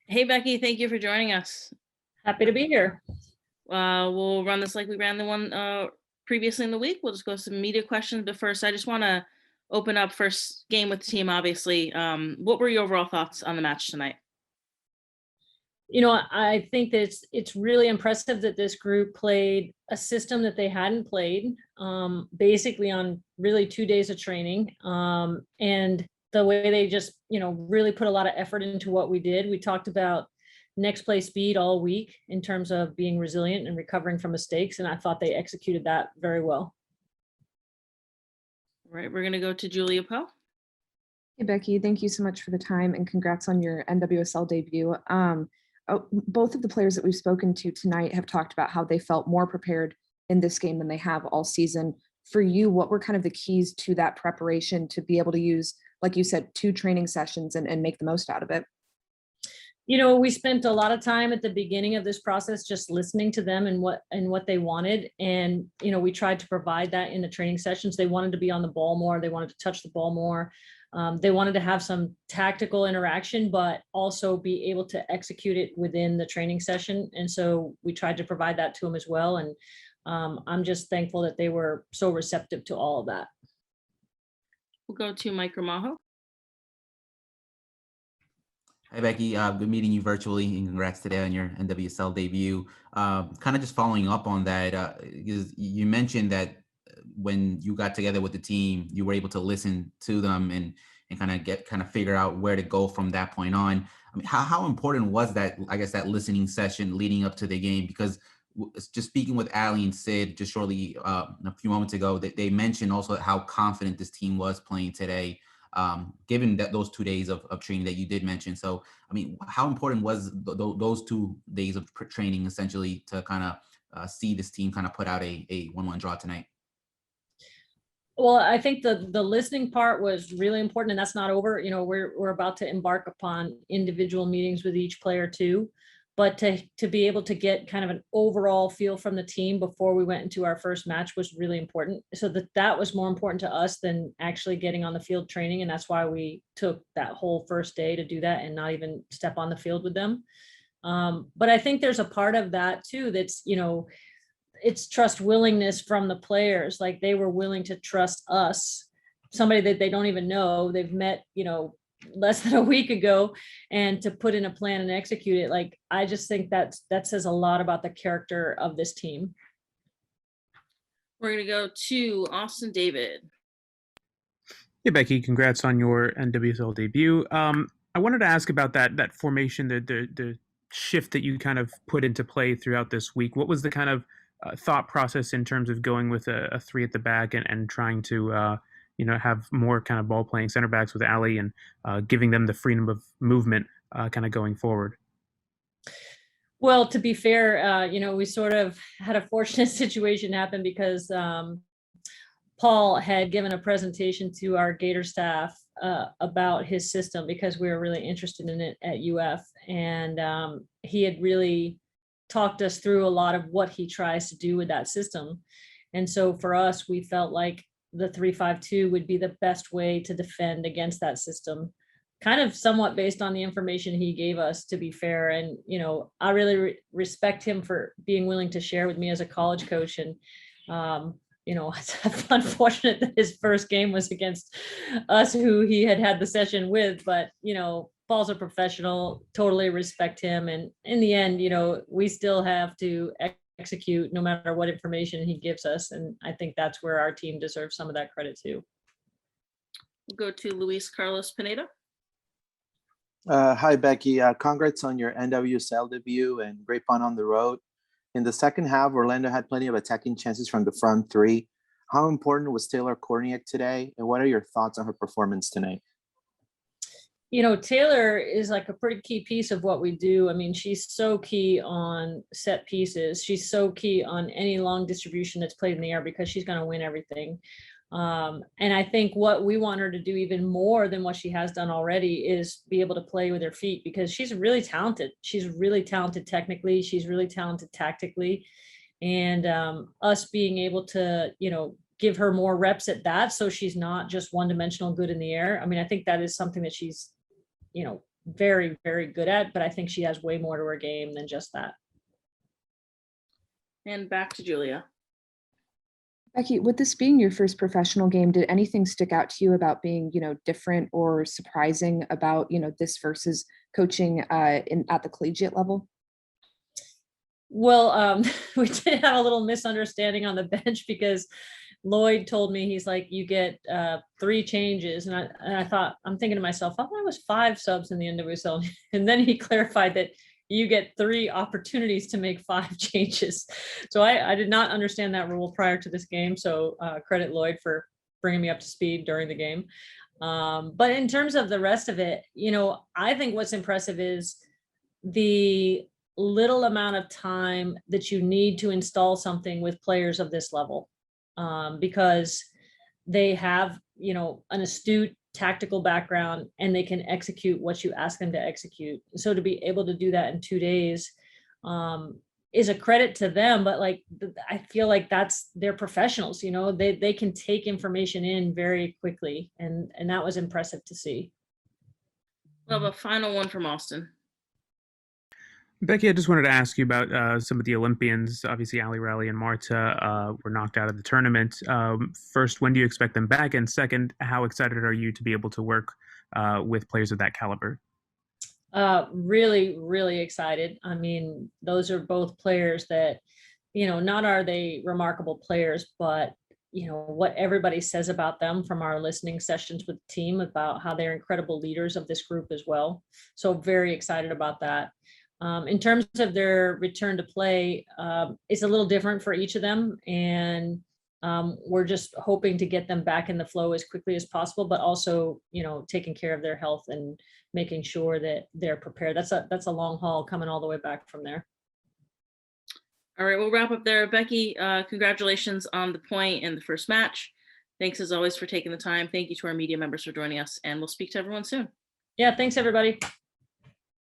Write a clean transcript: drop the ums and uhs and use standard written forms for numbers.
Hey, Becky, thank you for joining us. Happy to be here. We'll run this like we ran the one previously in the week. We'll just go some media questions. But first, I just want to open up first game with the team, obviously. What were your overall thoughts on the match tonight? I think that it's really impressive that this group played a system that they hadn't played, basically on really 2 days of training. And the way they just, really put a lot of effort into what we did. We talked about next play speed all week in terms of being resilient and recovering from mistakes. And I thought they executed that very well. All right, we're going to go to Julia Poe. Hey, Becky, thank you so much for the time and congrats on your NWSL debut. Both of the players that we've spoken to tonight have talked about how they felt more prepared in this game than they have all season. For you, what were kind of the keys to that preparation to be able to use, like you said, 2 training sessions and make the most out of it? We spent a lot of time at the beginning of this process just listening to them and what they wanted. And, we tried to provide that in the training sessions. They wanted to be on the ball more. They wanted to touch the ball more. They wanted to have some tactical interaction, but also be able to execute it within the training session. And so we tried to provide that to them as well. And I'm just thankful that they were so receptive to all of that. We'll go to Mike Ramajo. Hi, Becky. Good meeting you virtually, and congrats today on your NWSL debut. Kind of just following up on that, you mentioned that when you got together with the team, you were able to listen to them and kind of figure out where to go from that point on. I mean, how important was that, I guess, that listening session leading up to the game? Because just speaking with Ali and Sid just shortly a few moments ago, that they mentioned also how confident this team was playing today, given that those 2 days of training that you did mention. So, I mean, how important was those 2 days of training essentially to kind of see this team kind of put out a 1-1 draw tonight? Well, I think the listening part was really important, and that's not over. We're about to embark upon individual meetings with each player too, but to be able to get kind of an overall feel from the team before we went into our first match was really important. So that was more important to us than actually getting on the field training, and that's why we took that whole first day to do that and not even step on the field with them. But I think there's a part of that too that's it's trust willingness from the players. Like they were willing to trust us, somebody that they don't even know. They've met, less than a week ago, and to put in a plan and execute it. Like, I just think that says a lot about the character of this team. We're going to go to Austin David. Hey, Becky, congrats on your NWSL debut. I wanted to ask about that formation, the shift that you kind of put into play throughout this week. What was the kind of thought process in terms of going with a 3 at the back and trying to have more kind of ball playing center backs with Ali and giving them the freedom of movement kind of going forward? Well, to be fair, we sort of had a fortunate situation happen because Paul had given a presentation to our Gator staff about his system because we were really interested in it at UF. And he had really talked us through a lot of what he tries to do with that system. And so for us, we felt like the 3-5-2 would be the best way to defend against that system, kind of somewhat based on the information he gave us, to be fair. And, I really respect him for being willing to share with me as a college coach. And, it's unfortunate that his first game was against us, who he had the session with, but, Paul's a professional, totally respect him. And in the end, we still have to execute no matter what information he gives us. And I think that's where our team deserves some of that credit too. We'll go to Luis Carlos Pineda. Hi, Becky. Congrats on your NWSL debut and great fun on the road. In the second half, Orlando had plenty of attacking chances from the front 3. How important was Taylor Korniak today? And what are your thoughts on her performance tonight? Taylor is like a pretty key piece of what we do. I mean, she's so key on set pieces. She's so key on any long distribution that's played in the air because she's going to win everything. And I think what we want her to do even more than what she has done already is be able to play with her feet, because she's really talented. She's really talented technically. She's really talented tactically. And us being able to, give her more reps at that, so she's not just one-dimensional good in the air. I mean, I think that is something that she's very, very good at, but I think she has way more to her game than just that. And back to Julia. Becky, with this being your first professional game, did anything stick out to you about being, different or surprising about, this versus coaching at the collegiate level? Well, we did have a little misunderstanding on the bench because Lloyd told me, he's like, you get 3 changes. And I thought, I'm thinking to myself, I thought it was 5 subs in the NWSL. And then he clarified that you get 3 opportunities to make 5 changes. So I did not understand that rule prior to this game. So credit Lloyd for bringing me up to speed during the game. But in terms of the rest of it, I think what's impressive is the little amount of time that you need to install something with players of this level, because they have, an astute tactical background and they can execute what you ask them to execute. So to be able to do that in 2 days is a credit to them, but I feel like they're professionals, they can take information in very quickly, and that was impressive to see. We'll have a final one from Austin. Becky, I just wanted to ask you about some of the Olympians. Obviously, Riley and Marta were knocked out of the tournament. First, when do you expect them back? And second, how excited are you to be able to work with players of that caliber? Really, really excited. I mean, those are both players that, not are they remarkable players, but what everybody says about them from our listening sessions with the team about how they're incredible leaders of this group as well. So very excited about that. In terms of their return to play, it's a little different for each of them. And we're just hoping to get them back in the flow as quickly as possible, but also, taking care of their health and making sure that they're prepared. That's a long haul coming all the way back from there. All right, we'll wrap up there. Becky, congratulations on the point in the first match. Thanks as always for taking the time. Thank you to our media members for joining us, and we'll speak to everyone soon. Yeah, thanks everybody.